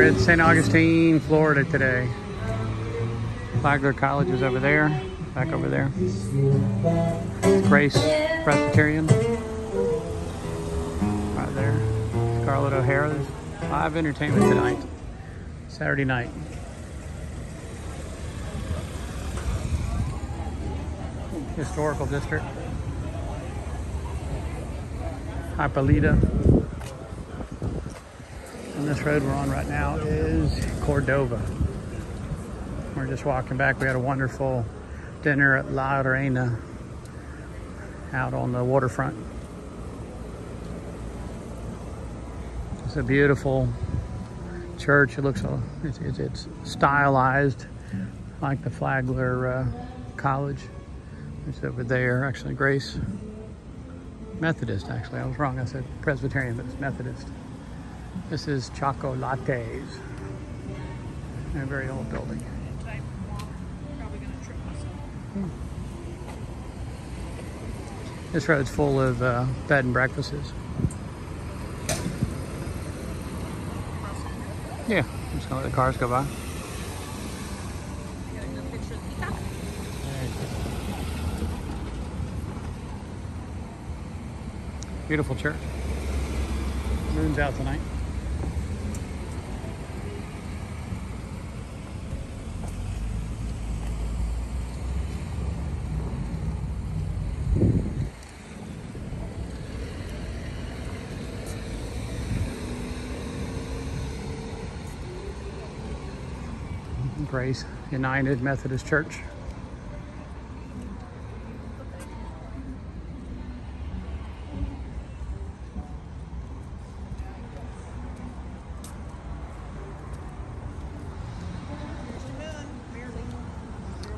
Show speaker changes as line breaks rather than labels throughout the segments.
at Saint Augustine, Florida today. Flagler College is over there, back over there. Grace Presbyterian, right there. Scarlett O'Hara. There's live entertainment tonight, Saturday night. Historical district. Hippolyta. And this road we're on right now is Cordova. We're just walking back. We had a wonderful dinner at La Reina out on the waterfront. It's a beautiful church. It looks, it's stylized like the Flagler College. It's over there, actually Grace Methodist, actually. I was wrong, I said Presbyterian, but it's Methodist. This is Chocolates. A very old building. This road's full of bed and breakfasts. Yeah, I'm just gonna let the cars go by. Beautiful church. Moon's out tonight. Grace United Methodist Church.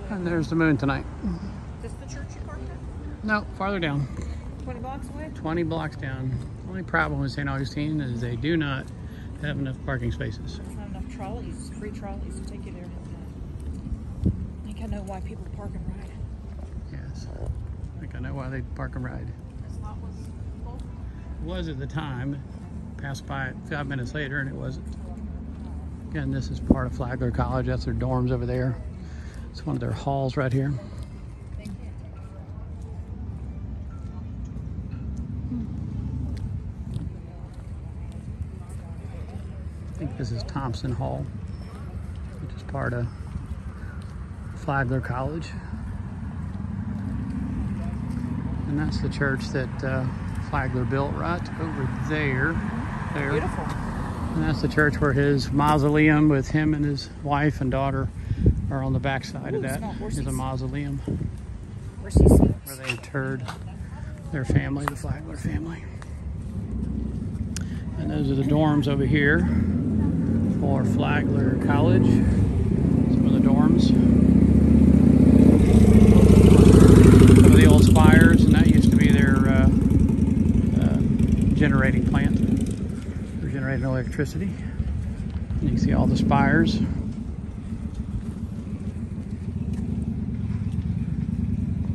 And there's the moon tonight.
Is this the church you parked at?
No, farther down.
20 blocks away?
20 blocks down. The only problem with Saint Augustine is they do not have enough parking spaces.
There's not enough trolleys, free trolleys to take you there. I think I know why people park and ride.
Yes. I think I know why they park and ride.
This lot was full?
It was at the time. Passed by it 5 minutes later and it wasn't. Again, this is part of Flagler College. That's their dorms over there. It's one of their halls right here.
Thank you.
I think this is Thompson Hall, which is part of Flagler College. And that's the church that Flagler built right over there.
Beautiful.
And that's the church where his mausoleum with him and his wife and daughter are on the back side of that. Is a mausoleum where they interred their family, the Flagler family. And those are the dorms over here for Flagler College. Some of the dorms. Some of the old spires, and that used to be their generating plant for generating electricity. You can see all the spires.